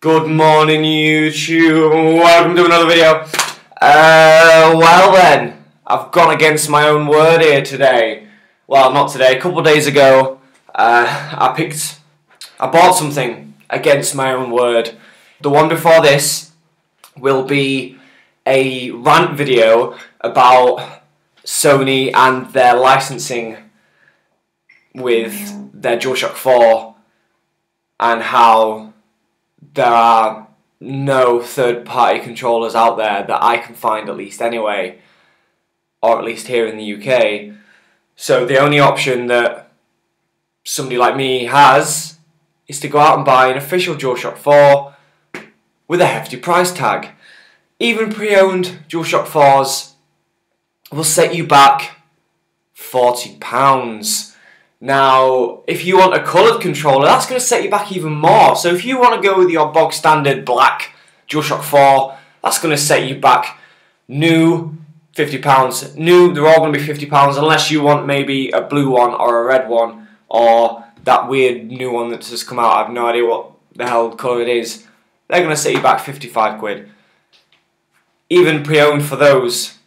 Good morning, YouTube. Welcome to another video. Well then, I've gone against my own word here today. Well, not today. A couple of days ago, I bought something against my own word. The one before this will be a rant video about Sony and their licensing with their Dualshock 4 and how there are no third-party controllers out there that I can find, at least anyway, or at least here in the UK. So the only option that somebody like me has is to go out and buy an official Dualshock 4 with a hefty price tag. Even pre-owned Dualshock 4s will set you back £40. Now, if you want a coloured controller, that's going to set you back even more. So if you want to go with your bog standard black Dualshock 4, that's going to set you back new £50. New, they're all going to be £50 unless you want maybe a blue one or a red one or that weird new one that's just come out. I have no idea what the hell colour it is. They're going to set you back 55 quid. Even pre-owned for those.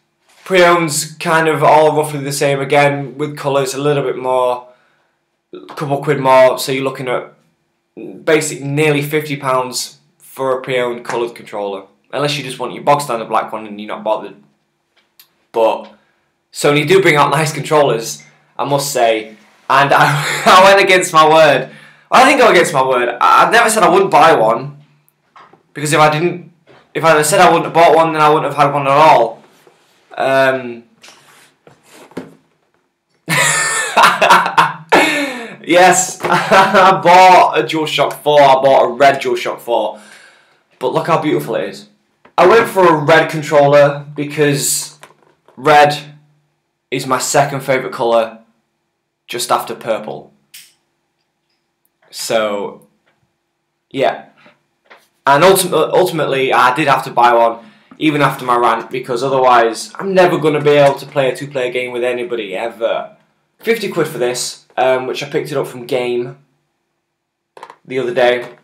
Pre-owns kind of all roughly the same again, with colours a little bit more, a couple quid more, so you're looking at basically nearly £50 for a pre-owned coloured controller. Unless you just want your bog standard black one and you're not bothered. But Sony do bring out nice controllers, I must say, and I went against my word. I didn't go against my word. I never said I wouldn't buy one, because if I had said I wouldn't have bought one, then I wouldn't have had one at all. Yes, I bought a Dualshock 4, I bought a red Dualshock 4, but look how beautiful it is. I went for a red controller because red is my second favourite colour, just after purple. So, yeah. And ultimately, I did have to buy one, even after my rant, because otherwise I'm never going to be able to play a two-player game with anybody, ever. 50 quid for this, which I picked it up from Game the other day.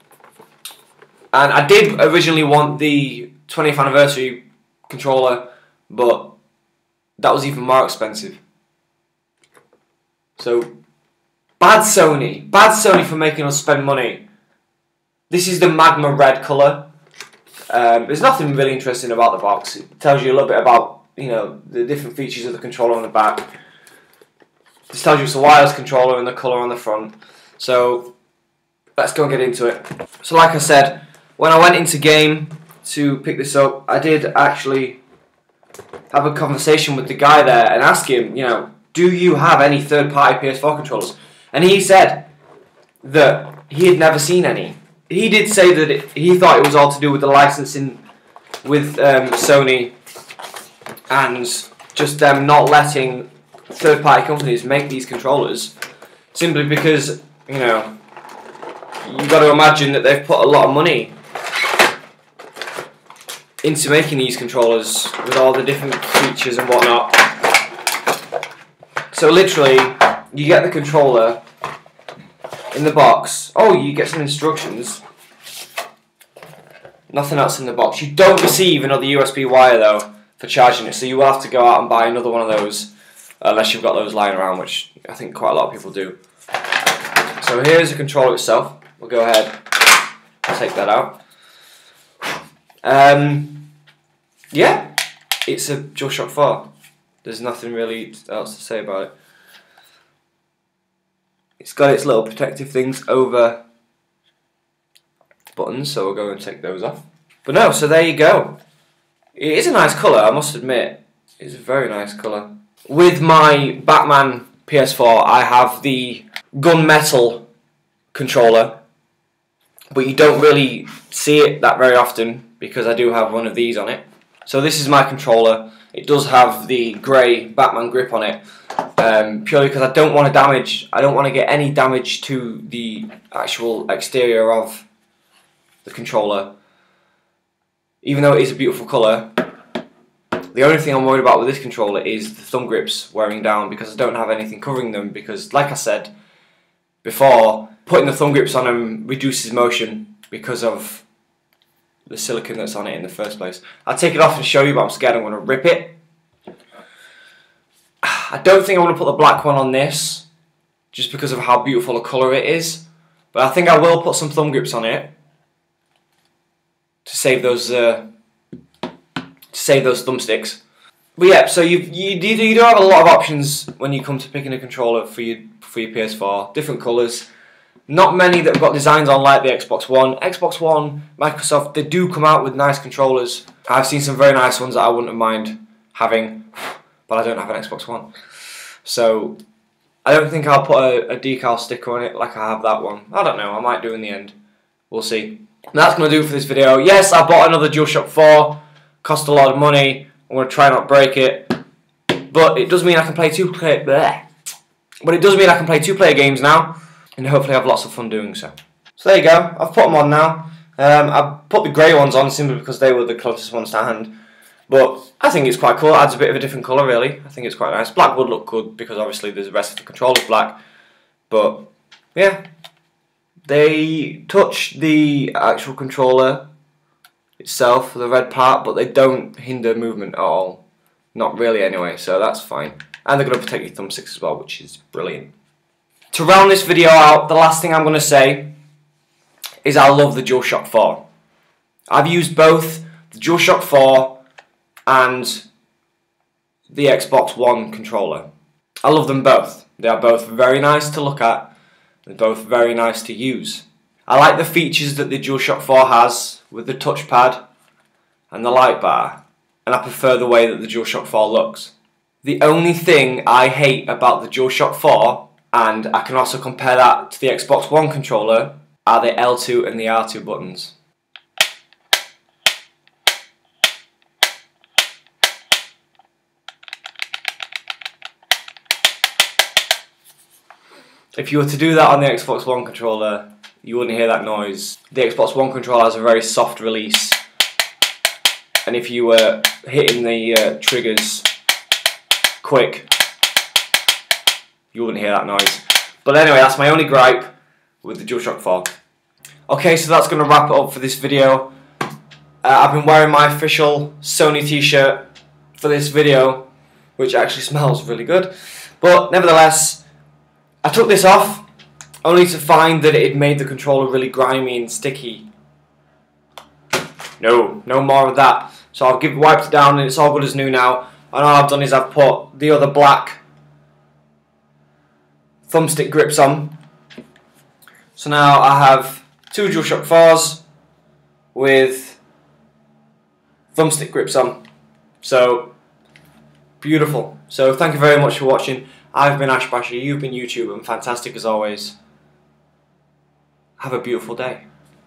And I did originally want the 20th anniversary controller, but that was even more expensive. So, bad Sony for making us spend money. This is the Magma Red colour. There's nothing really interesting about the box. It tells you a little bit about, you know, the different features of the controller on the back. This tells you it's a wireless controller and the colour on the front. So let's go and get into it. So like I said, when I went into Game to pick this up, I did actually have a conversation with the guy there and ask him, you know, do you have any third-party PS4 controllers? And he said that he had never seen any. He did say that he thought it was all to do with the licensing with Sony and just them not letting third-party companies make these controllers, simply because, you know, you've got to imagine that they've put a lot of money into making these controllers with all the different features and whatnot. So literally, you get the controller in the box. Oh, you get some instructions. Nothing else in the box. You don't receive another USB wire though for charging it, so you will have to go out and buy another one of those, unless you've got those lying around, which I think quite a lot of people do. So here's the controller itself. We'll go ahead and take that out. Yeah, it's a Dualshock 4. There's nothing really else to say about it. It's got its little protective things over buttons, so we'll go and take those off. But no, so there you go. It is a nice colour, I must admit. It's a very nice colour. With my Batman PS4, I have the gunmetal controller, but you don't really see it that very often because I do have one of these on it. So this is my controller. It does have the grey Batman grip on it, purely because I don't want to get any damage to the actual exterior of the controller. Even though it is a beautiful colour, the only thing I'm worried about with this controller is the thumb grips wearing down, because I don't have anything covering them, because like I said before, putting the thumb grips on them reduces motion because of the silicone that's on it in the first place. I'll take it off and show you, but I'm scared I'm going to rip it. I don't think I want to put the black one on this, just because of how beautiful a colour it is. But I think I will put some thumb grips on it to save those thumbsticks. But yeah, so you do have a lot of options when you come to picking a controller for your PS4. Different colours. Not many that have got designs on like the Xbox One. Xbox One, Microsoft, they do come out with nice controllers. I've seen some very nice ones that I wouldn't mind having, but I don't have an Xbox One. So I don't think I'll put a decal sticker on it like I have that one. I don't know, I might do in the end. We'll see. And that's going to do it for this video. Yes, I bought another Dualshock 4. Cost a lot of money. I'm going to try not break it. But it does mean I can play two-player games now. And hopefully have lots of fun doing so. So there you go, I've put them on now. I put the grey ones on simply because they were the closest ones to hand. But I think it's quite cool, it adds a bit of a different colour really. I think it's quite nice. Black would look good because obviously the rest of the controller's black. But yeah, they touch the actual controller itself, the red part, but they don't hinder movement at all. Not really anyway, so that's fine. And they're going to protect your thumbsticks as well, which is brilliant. To round this video out, the last thing I'm going to say is I love the Dualshock 4. I've used both the Dualshock 4 and the Xbox One controller. I love them both. They are both very nice to look at. They're both very nice to use. I like the features that the Dualshock 4 has with the touchpad and the light bar, and I prefer the way that the Dualshock 4 looks. The only thing I hate about the Dualshock 4, and I can also compare that to the Xbox One controller, are the L2 and the R2 buttons. If you were to do that on the Xbox One controller, you wouldn't hear that noise. The Xbox One controller has a very soft release, and if you were hitting the triggers quick, you wouldn't hear that noise. But anyway, that's my only gripe with the Dualshock 4. Okay, so that's going to wrap it up for this video. I've been wearing my official Sony t-shirt for this video, which actually smells really good. But nevertheless, I took this off only to find that it had made the controller really grimy and sticky. No more of that. So I've wiped it down and it's all good as new now. And all I've done is I've put the other black thumbstick grips on. So now I have two Dualshock 4s with thumbstick grips on. So beautiful. So thank you very much for watching. I've been Ash Basher, you've been YouTube, and fantastic as always. Have a beautiful day.